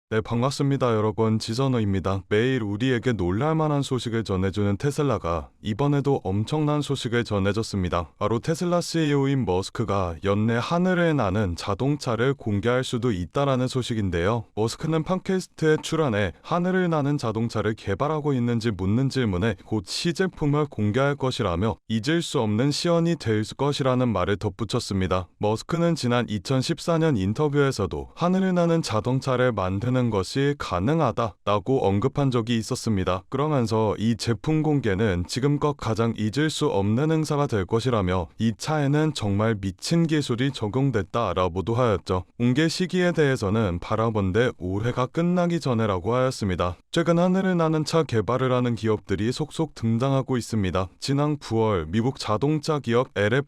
네, 반갑습니다, 여러분. 지선우입니다. 매일 우리에게 놀랄만한 소식을 전해주는 테슬라가 이번에도 엄청난 소식을 전해줬습니다. 바로 테슬라 CEO인 머스크가 연내 하늘을 나는 자동차를 공개할 수도 있다라는 소식인데요. 머스크는 팟캐스트에 출연해 하늘을 나는 자동차를 개발하고 있는지 묻는 질문에 곧 시제품을 공개할 것이라며 잊을 수 없는 시연이 될 것이라는 말을 덧붙였습니다. 머스크는 지난 2014년 인터뷰에서도 하늘을 나는 자동차를 만드는 것이 가능하다라고 언급한 적이 있었습니다. 그러면서 이 제품 공개는 지금껏 가장 잊을 수 없는 행사가 될 것이라며 이 차에는 정말 미친 기술이 적용됐다라고도 하였죠. 공개 시기에 대해서는 바라본데 올해가 끝나기 전에라고 하였습니다. 최근 하늘을 나는 차 개발을 하는 기업들이 속속 등장하고 있습니다. 지난 9월 미국 자동차 기업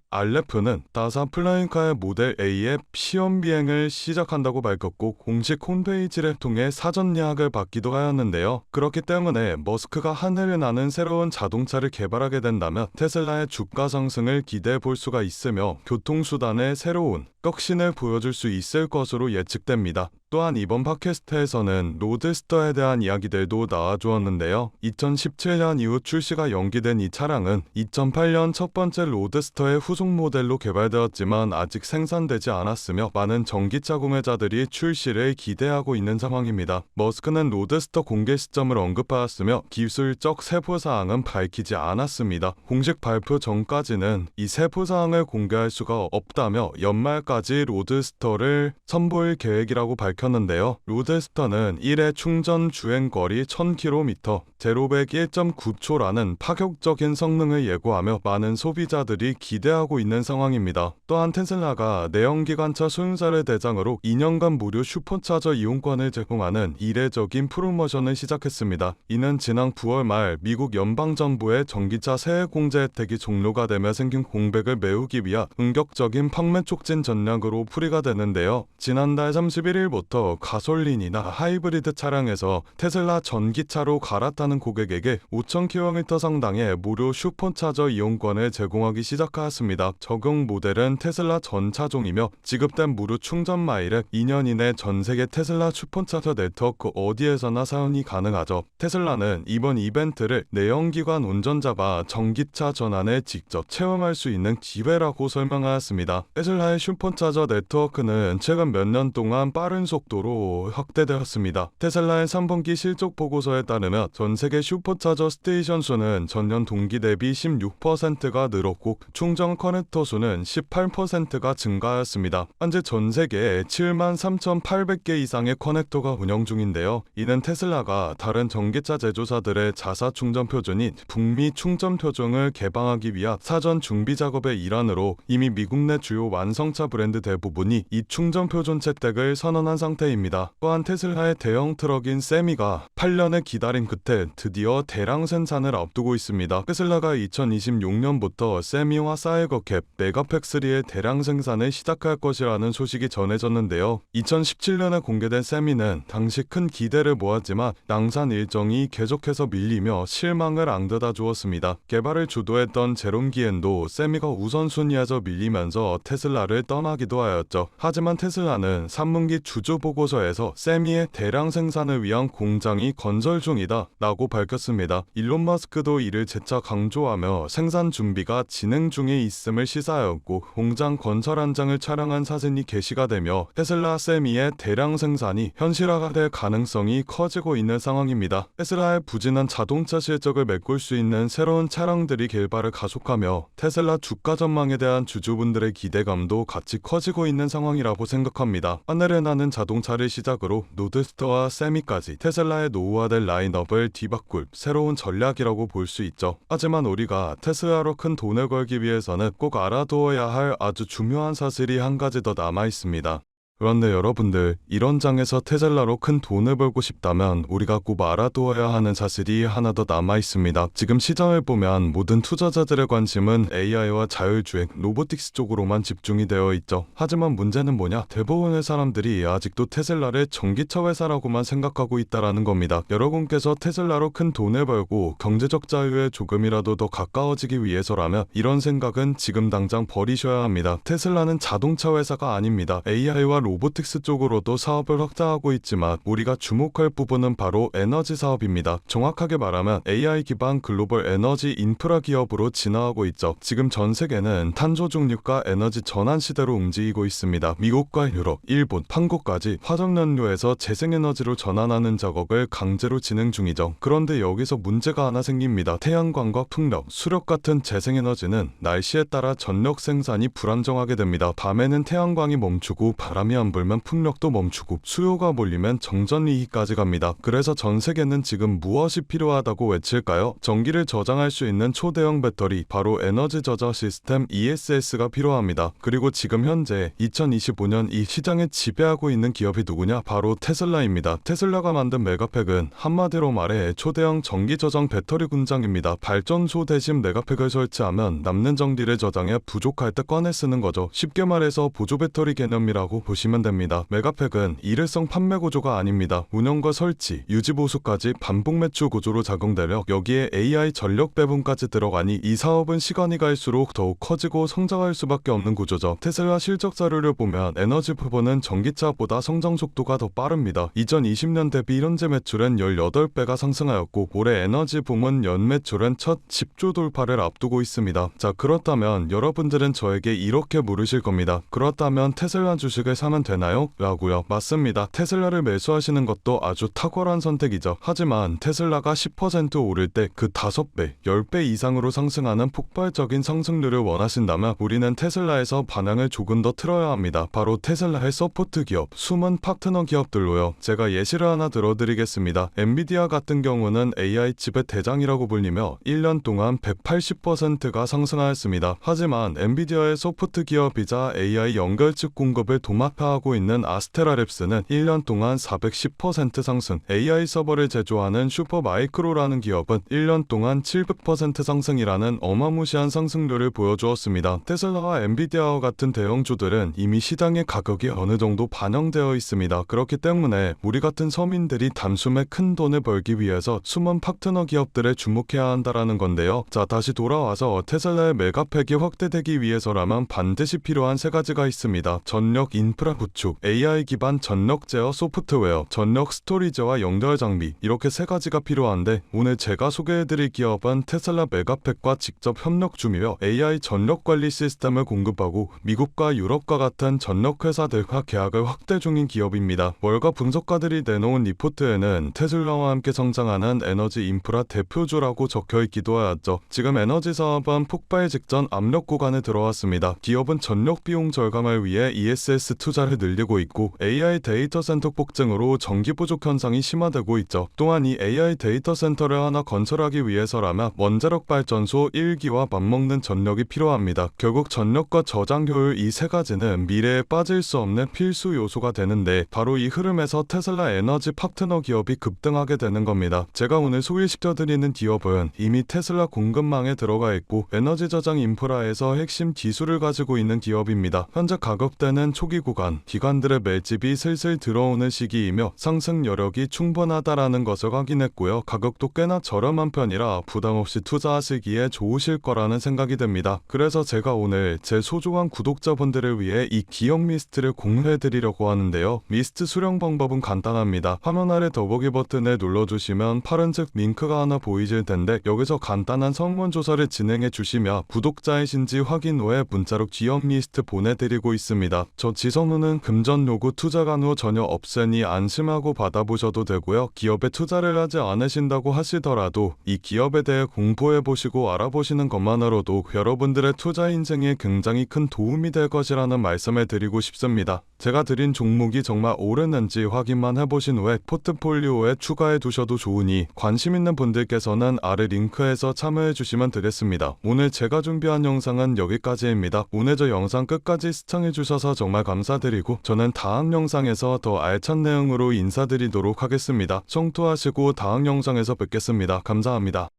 RF는 다사 플라잉카의 모델 A의 시험 비행을 시작한다고 밝혔고 공식 홈페이지를 통해 사전 예약을 받기도 하였는데요. 그렇기 때문에 머스크가 하늘을 나는 새로운 자동차를 개발하게 된다면 테슬라의 주가 상승을 기대해 볼 수가 있으며 교통수단의 새로운 혁신을 보여줄 수 있을 것으로 예측됩니다. 또한 이번 팟캐스트에서는 로드스터에 대한 이야기들도 나와주었는데요. 2017년 이후 출시가 연기된 이 차량은 2008년 첫 번째 로드스터의 후속 모델로 개발되었지만 아직 생산되지 않았으며 많은 전기차 구매자들이 출시를 기대하고 있는 상황입니다. 머스크는 로드스터 공개 시점을 언급하였으며 기술적 세부사항은 밝히지 않았습니다. 공식 발표 전까지는 이 세부사항을 공개할 수가 없다며 연말까지 로드스터를 선보일 계획이라고 밝혔는데요. 로드스터는 1회 충전 주행거리 1000km, 제로백 1.9초라는 파격적인 성능을 예고하며 많은 소비자들이 기대하고 있는 상황입니다. 또한 테슬라가 내연기관차 소유자를 대상으로 2년간 무료 슈퍼차저 이용권을 제공하는 이례적인 프로모션을 시작했습니다. 이는 지난 9월 말 미국 연방정부의 전기차 세액 공제 혜택이 종료가 되며 생긴 공백을 메우기 위한 응격적인 판매 촉진 전략으로 풀이가 되는데요. 지난달 31일부터 가솔린이나 하이브리드 차량에서 테슬라 전기차로 갈아타는 고객에게 5,000km 상당의 무료 슈퍼차저 이용권을 제공하기 시작하였습니다. 적용 모델은 테슬라 전 차종이며 지급된 무료 충전 마일은 2년 이내 전 세계 테슬라 슈퍼차저 네트워크 어디에서나 사용이 가능하죠. 테슬라는 이번 이벤트를 내연기관 운전자가 전기차 전환을 직접 체험할 수 있는 기회라고 설명하였습니다. 테슬라의 슈퍼차저 네트워크는 최근 몇 년 동안 빠른 속도로 확대되었습니다. 테슬라의 3분기 실적 보고서에 따르면 전 세계 슈퍼차저 스테이션 수는 전년 동기 대비 16%가 늘었고 충전 커넥터 수는 18%가 증가하였습니다. 현재 전 세계에 73,800개 이상의 커넥터가 운영 중인데요. 이는 테슬라가 다른 전기차 제조사들의 자사 충전 표준인 북미 충전 표준을 개방하기 위한 사전 준비 작업의 일환으로 이미 미국 내 주요 완성차 브랜드 대부분이 이 충전 표준 채택을 선언한 상태입니다. 또한 테슬라의 대형 트럭인 세미가 8년의 기다림 끝에 드디어 대량 생산을 앞두고 있습니다. 테슬라가 2026년부터 세미와 사이버캡, 메가팩3의 대량 생산을 시작할 것이라는 소식이 전해졌는데요. 2017년에 공개된 세미는 당시 큰 기대를 모았지만 양산 일정이 계속해서 밀리며 실망을 앙드다 주었습니다. 개발을 주도했던 제롬 기엔도 세미가 우선순위에서 밀리면서 테슬라를 떠나기도 하였죠. 하지만 테슬라는 3분기 주주 보고서에서 세미의 대량 생산을 위한 공장이 건설 중이다 라고 밝혔습니다. 일론 머스크도 이를 재차 강조하며 생산 준비가 진행 중에 있음을 시사하였고 공장 건설 현장을 촬영한 사진이 게시가 되며 테슬라 세미의 대량 생산이 현실화가 될 가능성이 커지고 있는 상황입니다. 테슬라의 부진한 자동차 실적을 메꿀 수 있는 새로운 차량들이 개발을 가속하며 테슬라 주가 전망에 대한 주주분들의 기대감도 같이 커지고 있는 상황이라고 생각합니다. 하늘에 나는 자동차를 시작으로 로드스터와 세미까지 테슬라의 노후화된 라인업을 뒤바꿀 새로운 전략이라고 볼 수 있죠. 하지만 우리가 테슬라로 큰 돈을 걸기 위해서는 꼭 알아두어야 할 아주 중요한 사실이 한 가지 더 남아 있습니다. 그런데 여러분들, 이런 장에서 테슬라로 큰 돈을 벌고 싶다면 우리가 꼭 알아두어야 하는 사실이 하나 더 남아 있습니다. 지금 시장을 보면 모든 투자자들의 관심은 AI와 자율주행, 로보틱스 쪽으로만 집중이 되어 있죠. 하지만 문제는 뭐냐? 대부분의 사람들이 아직도 테슬라를 전기차 회사라고만 생각하고 있다라는 겁니다. 여러분께서 테슬라로 큰 돈을 벌고 경제적 자유에 조금이라도 더 가까워지기 위해서라면 이런 생각은 지금 당장 버리셔야 합니다. 테슬라는 자동차 회사가 아닙니다. AI와 로보틱스 쪽으로도 사업을 확장하고 있지만 우리가 주목할 부분은 바로 에너지 사업입니다. 정확하게 말하면 AI 기반 글로벌 에너지 인프라 기업으로 진화하고 있죠. 지금 전 세계는 탄소 중립과 에너지 전환 시대로 움직이고 있습니다. 미국과 유럽, 일본, 한국까지 화석연료에서 재생에너지로 전환하는 작업을 강제로 진행 중이죠. 그런데 여기서 문제가 하나 생깁니다. 태양광과 풍력, 수력 같은 재생에너지는 날씨에 따라 전력 생산이 불안정하게 됩니다. 밤에는 태양광이 멈추고 바람이 안 불면 풍력도 멈추고 수요가 몰리면 정전이익까지 갑니다. 그래서 전 세계는 지금 무엇이 필요하다고 외칠까요? 전기를 저장할 수 있는 초대형 배터리, 바로 에너지 저장 시스템 ESS가 필요합니다. 그리고 지금 현재 2025년 이 시장을 지배하고 있는 기업이 누구냐? 바로 테슬라입니다. 테슬라가 만든 메가팩은 한마디로 말해 초대형 전기 저장 배터리 공장입니다. 발전소 대신 메가팩을 설치하면 남는 전기를 저장해 부족할 때 꺼내 쓰는 거죠. 쉽게 말해서 보조 배터리 개념이라고 보시면 됩니다. 메가팩은 일회성 판매 구조가 아닙니다. 운영과 설치, 유지 보수까지 반복 매출 구조로 작용되려 여기에 AI 전력 배분까지 들어가니 이 사업은 시간이 갈수록 더욱 커지고 성장할 수밖에 없는 구조죠. 테슬라 실적 자료를 보면 에너지 부분은 전기차보다 성장 속도가 더 빠릅니다. 2020년 대비 현재 매출은 18배가 상승하였고 올해 에너지 부문 연 매출은 첫 10조 돌파를 앞두고 있습니다. 자, 그렇다면 여러분들은 저에게 이렇게 물으실 겁니다. 그렇다면 테슬라 주식을 사면 되나요? 라고요. 맞습니다. 테슬라를 매수하시는 것도 아주 탁월한 선택이죠. 하지만 테슬라가 10% 오를 때 그 5배, 10배 이상으로 상승하는 폭발적인 상승률을 원하신다면 우리는 테슬라에서 반향을 조금 더 틀어야 합니다. 바로 테슬라의 서포트 기업, 숨은 파트너 기업들로요. 제가 예시를 하나 들어드리겠습니다. 엔비디아 같은 경우는 AI 칩의 대장이라고 불리며 1년 동안 180%가 상승하였습니다. 하지만 엔비디아의 소프트 기업이자 AI 연결칩 공급을 도마파하고 있는 아스테라랩스는 1년 동안 410% 상승, AI 서버를 제조하는 슈퍼마이크로라는 기업은 1년 동안 700% 상승이라는 어마무시한 상승률을 보여주었습니다. 테슬라와 엔비디아와 같은 대형주들은 이미 시장의 가격이 어느 정도 반영되어 있습니다. 그렇기 때문에 우리 같은 서민들이 단숨에 큰 돈을 벌기 위해서 숨은 파트너 기업들에 주목해야 한다라는 건데요. 자, 다시 돌아와서 테슬라의 메가팩이 확대되기 위해서라면 반드시 필요한 세 가지가 있습니다. 전력 인프라 구축, AI 기반 전력 제어 소프트웨어, 전력 스토리지와 연결 장비, 이렇게 세 가지가 필요한데 오늘 제가 소개해드릴 기업은 테슬라 메가팩과 직접 협력 중이며 AI 전력 관리 시스템을 공급하고 미국과 유럽과 같은 전력 회사들과 계약을 확대 중인 기업입니다. 월가 분석가들이 내놓은 리포트에는 테슬라와 함께 성장하는 에너지 인프라 대표주라고 적혀있기도 하였죠. 지금 에너지 사업은 폭발 직전 압력 구간에 들어왔습니다. 기업은 전력 비용 절감을 위해 ESS 투자를 늘리고 있고 AI 데이터 센터 폭증으로 전기 부족 현상이 심화되고 있죠. 또한 이 AI 데이터 센터를 하나 건설하기 위해서라면 원자력 발전소 1기와 맞먹는 전력이 필요합니다. 결국 전력과 저장 효율 이 세 가지는 미래에 빠질 수 없는 필수 요소가 되는데 바로 이 흐름에서 테슬라 에너지 파트너 기업이 급등하게 되는 겁니다. 제가 오늘 소개시켜드리는 기업은 이미 테슬라 공급망에 들어가 있고 에너지 저장 인프라에서 핵심 기술을 가지고 있는 기업입니다. 현재 가격대는 초기 구간, 기관들의 매집이 슬슬 들어오는 시기이며 상승 여력이 충분하다라는 것을 확인했고요. 가격도 꽤나 저렴한 편이라 부담없이 투자하시기에 좋으실 거라는 생각이 듭니다. 그래서 제가 오늘 제 소중한 구독자분들을 위해 이 기업 리스트를 공유해드리려고 하는데요. 리스트 수령 방법은 간단합니다. 화면 아래 더보기 버튼을 눌러주시면 파란색 링크가 하나 보이실 텐데 여기서 간단한 설문조사를 진행해 주시면 구독자이신지 확인 후에 문자로 기업 리스트 보내드리고 있습니다. 저 지선우는 금전 요구 투자 간호 전혀 없으니 안심하고 받아보셔도 되고요. 기업에 투자를 하지 않으신다고 하시더라도 이 기업에 대해 공부해보시고 알아보시는 것만으로도 여러분들의 투자 인생에 굉장히 큰 도움이 될 것이라는 말씀을 드리고 싶습니다. 제가 드린 종목이 정말 옳았는지 확인만 해보신 후에 포트폴리오에 추가해 두셔도 좋으니 관심 있는 분들께서는 아래 링크에서 참여해 주시면 되겠습니다. 오늘 제가 준비한 영상은 여기까지입니다. 오늘 저 영상 끝까지 시청해 주셔서 정말 감사드리고 저는 다음 영상에서 더 알찬 내용으로 인사드리도록 하겠습니다. 청토하시고 다음 영상에서 뵙겠습니다. 감사합니다.